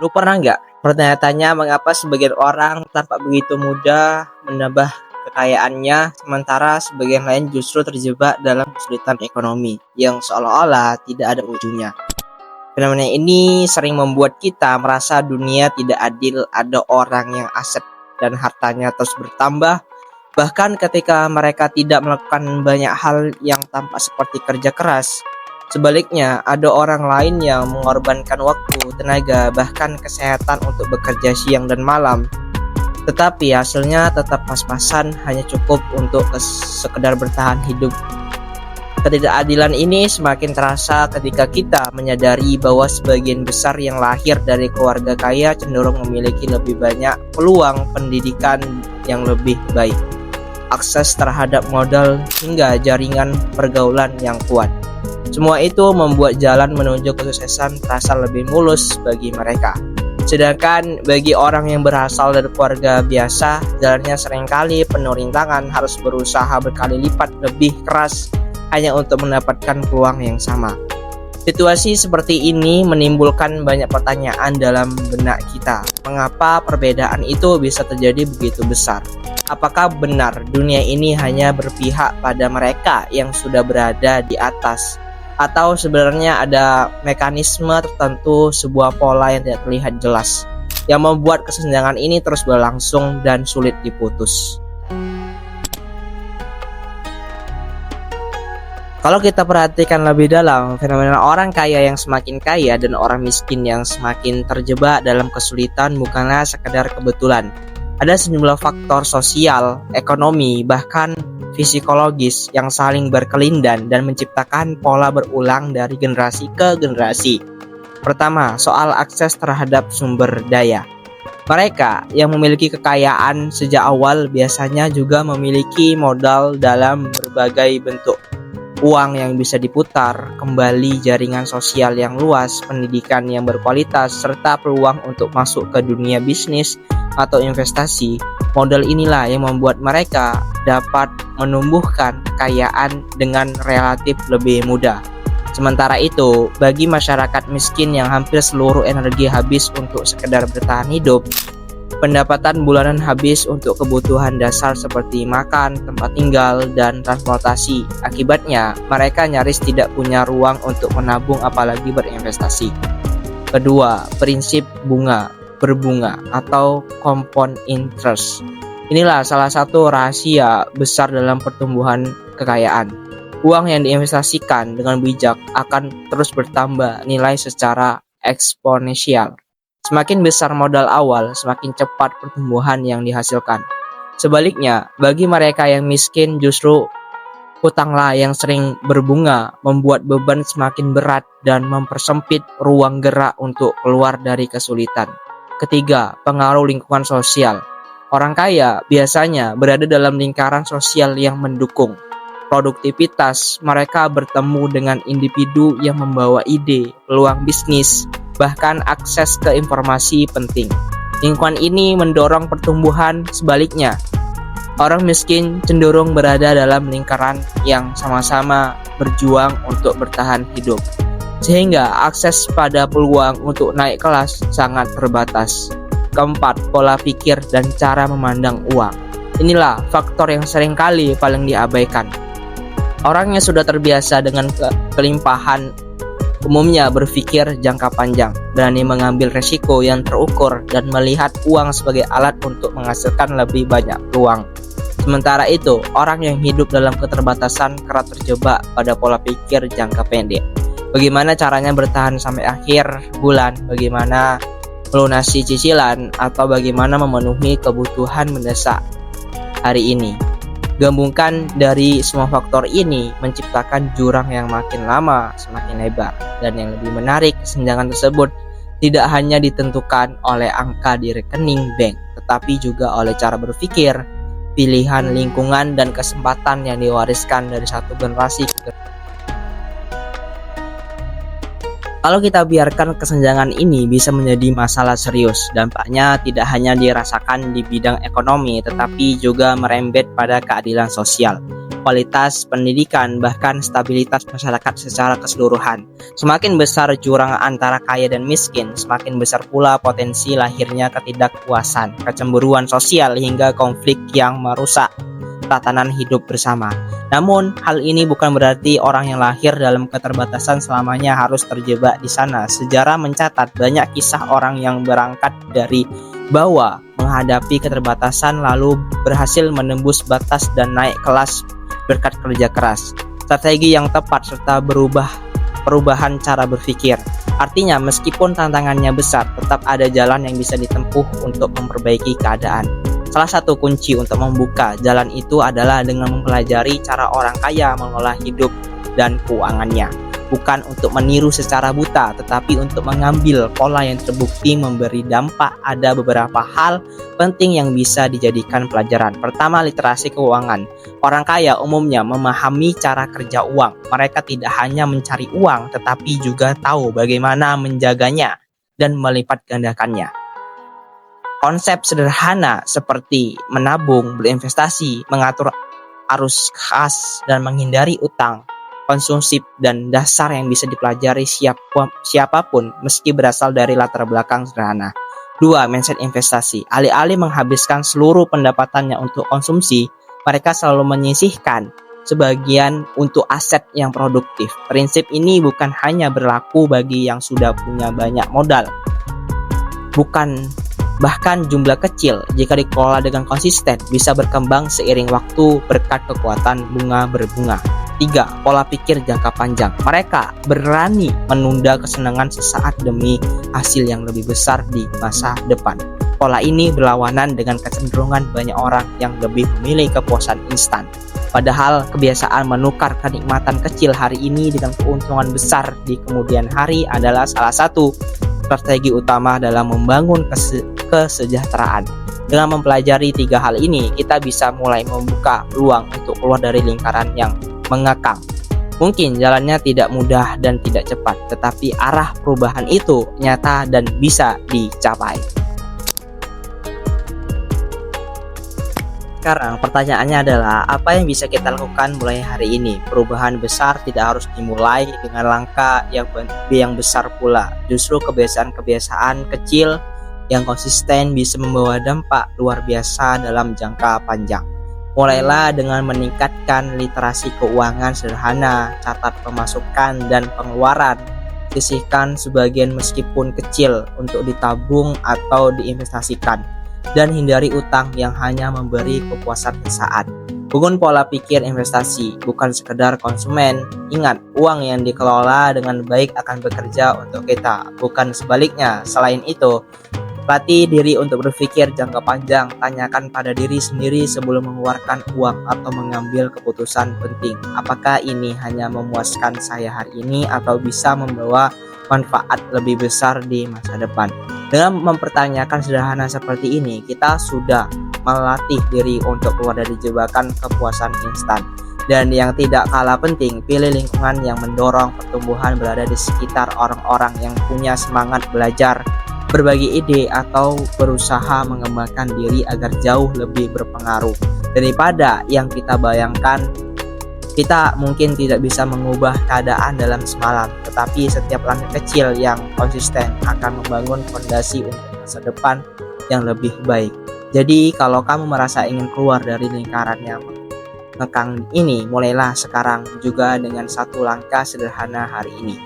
Lu pernah nggak bertanya-tanya mengapa sebagian orang tampak begitu mudah menambah kekayaannya, sementara sebagian lain justru terjebak dalam kesulitan ekonomi yang seolah-olah tidak ada ujungnya? Fenomena ini sering membuat kita merasa dunia tidak adil, ada orang yang aset dan hartanya terus bertambah, bahkan ketika mereka tidak melakukan banyak hal yang tampak seperti kerja keras. Sebaliknya, ada orang lain yang mengorbankan waktu, tenaga, bahkan kesehatan untuk bekerja siang dan malam. Tetapi hasilnya tetap pas-pasan, hanya cukup untuk sekedar bertahan hidup. Ketidakadilan ini semakin terasa ketika kita menyadari bahwa sebagian besar yang lahir dari keluarga kaya cenderung memiliki lebih banyak peluang pendidikan yang lebih baik, akses terhadap modal, hingga jaringan pergaulan yang kuat. Semua itu membuat jalan menuju kesuksesan terasa lebih mulus bagi mereka. Sedangkan bagi orang yang berasal dari keluarga biasa, jalannya seringkali penuh rintangan, harus berusaha berkali lipat lebih keras hanya untuk mendapatkan peluang yang sama. Situasi seperti ini menimbulkan banyak pertanyaan dalam benak kita. Mengapa perbedaan itu bisa terjadi begitu besar? Apakah benar dunia ini hanya berpihak pada mereka yang sudah berada di atas? Atau sebenarnya ada mekanisme tertentu, sebuah pola yang tidak terlihat jelas, yang membuat kesenjangan ini terus berlangsung dan sulit diputus? Kalau kita perhatikan lebih dalam, fenomena orang kaya yang semakin kaya dan orang miskin yang semakin terjebak dalam kesulitan bukanlah sekedar kebetulan. Ada sejumlah faktor sosial, ekonomi, bahkan psikologis yang saling berkelindan dan menciptakan pola berulang dari generasi ke generasi. Pertama, soal akses terhadap sumber daya. Mereka yang memiliki kekayaan sejak awal biasanya juga memiliki modal dalam berbagai bentuk. Uang yang bisa diputar kembali, jaringan sosial yang luas, pendidikan yang berkualitas, serta peluang untuk masuk ke dunia bisnis atau investasi. Modal inilah yang membuat mereka dapat menumbuhkan kekayaan dengan relatif lebih mudah. Sementara itu, bagi masyarakat miskin yang hampir seluruh energi habis untuk sekedar bertahan hidup, pendapatan bulanan habis untuk kebutuhan dasar seperti makan, tempat tinggal, dan transportasi. Akibatnya, mereka nyaris tidak punya ruang untuk menabung apalagi berinvestasi. Kedua, prinsip berbunga atau compound interest. Inilah salah satu rahasia besar dalam pertumbuhan kekayaan. Uang yang diinvestasikan dengan bijak akan terus bertambah nilai secara eksponensial. Semakin besar modal awal, semakin cepat pertumbuhan yang dihasilkan. Sebaliknya, bagi mereka yang miskin justru hutanglah yang sering berbunga, membuat beban semakin berat dan mempersempit ruang gerak untuk keluar dari kesulitan. Ketiga, pengaruh lingkungan sosial. Orang kaya biasanya berada dalam lingkaran sosial yang mendukung produktivitas. Mereka bertemu dengan individu yang membawa ide, peluang bisnis, bahkan akses ke informasi penting. Lingkungan ini mendorong pertumbuhan. Sebaliknya, orang miskin cenderung berada dalam lingkaran yang sama-sama berjuang untuk bertahan hidup, sehingga akses pada peluang untuk naik kelas sangat terbatas. Keempat, pola pikir dan cara memandang uang. Inilah faktor yang seringkali paling diabaikan. Orang yang sudah terbiasa dengan kelimpahan umumnya berpikir jangka panjang, berani mengambil resiko yang terukur, dan melihat uang sebagai alat untuk menghasilkan lebih banyak peluang. Sementara itu, orang yang hidup dalam keterbatasan kerap terjebak pada pola pikir jangka pendek. Bagaimana caranya bertahan sampai akhir bulan, bagaimana melunasi cicilan, atau bagaimana memenuhi kebutuhan mendesak hari ini. Gabungkan dari semua faktor ini menciptakan jurang yang makin lama semakin lebar. Dan yang lebih menarik, kesenjangan tersebut tidak hanya ditentukan oleh angka di rekening bank, tetapi juga oleh cara berpikir, pilihan lingkungan, dan kesempatan yang diwariskan dari satu generasi ke generasi. Kalau kita biarkan kesenjangan ini bisa menjadi masalah serius, dampaknya tidak hanya dirasakan di bidang ekonomi, tetapi juga merembet pada keadilan sosial. kualitas pendidikan, bahkan stabilitas masyarakat secara keseluruhan. Semakin besar jurang antara kaya dan miskin, semakin besar pula potensi lahirnya ketidakpuasan, kecemburuan sosial, hingga konflik yang merusak tatanan hidup bersama. Namun, hal ini bukan berarti orang yang lahir dalam keterbatasan selamanya harus terjebak di sana. Sejarah mencatat banyak kisah orang yang berangkat dari bawah, menghadapi keterbatasan, lalu berhasil menembus batas dan naik kelas berkat kerja keras, strategi yang tepat, serta perubahan cara berpikir. Artinya, meskipun tantangannya besar, tetap ada jalan yang bisa ditempuh untuk memperbaiki keadaan. Salah satu kunci untuk membuka jalan itu adalah dengan mempelajari cara orang kaya mengelola hidup dan keuangannya. Bukan untuk meniru secara buta, tetapi untuk mengambil pola yang terbukti memberi dampak. Ada beberapa hal penting yang bisa dijadikan pelajaran. Pertama, literasi keuangan. Orang kaya umumnya memahami cara kerja uang. Mereka tidak hanya mencari uang, tetapi juga tahu bagaimana menjaganya dan melipat gandakannya. Konsep sederhana seperti menabung, berinvestasi, mengatur arus kas, dan menghindari utang konsumsi dan dasar yang bisa dipelajari siapapun meski berasal dari latar belakang sederhana. 2. Mindset investasi. Alih-alih menghabiskan seluruh pendapatannya untuk konsumsi, mereka selalu menyisihkan sebagian untuk aset yang produktif. Prinsip ini bukan hanya berlaku bagi yang sudah punya banyak modal. Bahkan jumlah kecil, jika dikelola dengan konsisten, bisa berkembang seiring waktu berkat kekuatan bunga berbunga. 3. Pola pikir jangka panjang. Mereka berani menunda kesenangan sesaat demi hasil yang lebih besar di masa depan. Pola ini berlawanan dengan kecenderungan banyak orang yang lebih memilih kepuasan instan. Padahal kebiasaan menukar kenikmatan kecil hari ini dengan keuntungan besar di kemudian hari adalah salah satu strategi utama dalam membangun kesejahteraan. Dengan mempelajari 3 hal ini, kita bisa mulai membuka peluang untuk keluar dari lingkaran yang mengekang. Mungkin jalannya tidak mudah dan tidak cepat, tetapi arah perubahan itu nyata dan bisa dicapai. Sekarang pertanyaannya adalah, apa yang bisa kita lakukan mulai hari ini? Perubahan besar tidak harus dimulai dengan langkah yang besar pula. Justru kebiasaan-kebiasaan kecil yang konsisten bisa membawa dampak luar biasa dalam jangka panjang. Mulailah dengan meningkatkan literasi keuangan sederhana, catat pemasukan dan pengeluaran, sisihkan sebagian meskipun kecil untuk ditabung atau diinvestasikan, dan hindari utang yang hanya memberi kepuasan sesaat. Bangun pola pikir investasi, bukan sekedar konsumen. Ingat, uang yang dikelola dengan baik akan bekerja untuk kita, bukan sebaliknya. Selain itu, latih diri untuk berpikir jangka panjang. Tanyakan pada diri sendiri sebelum mengeluarkan uang atau mengambil keputusan penting. Apakah ini hanya memuaskan saya hari ini atau bisa membawa manfaat lebih besar di masa depan? Dengan mempertanyakan sederhana seperti ini, kita sudah melatih diri untuk keluar dari jebakan kepuasan instan. Dan yang tidak kalah penting, pilih lingkungan yang mendorong pertumbuhan, berada di sekitar orang-orang yang punya semangat belajar, berbagi ide, atau berusaha mengembangkan diri agar jauh lebih berpengaruh daripada yang kita bayangkan. Kita mungkin tidak bisa mengubah keadaan dalam semalam, tetapi setiap langkah kecil yang konsisten akan membangun fondasi untuk masa depan yang lebih baik. Jadi kalau kamu merasa ingin keluar dari lingkaran yang mengekang ini, mulailah sekarang juga dengan satu langkah sederhana hari ini.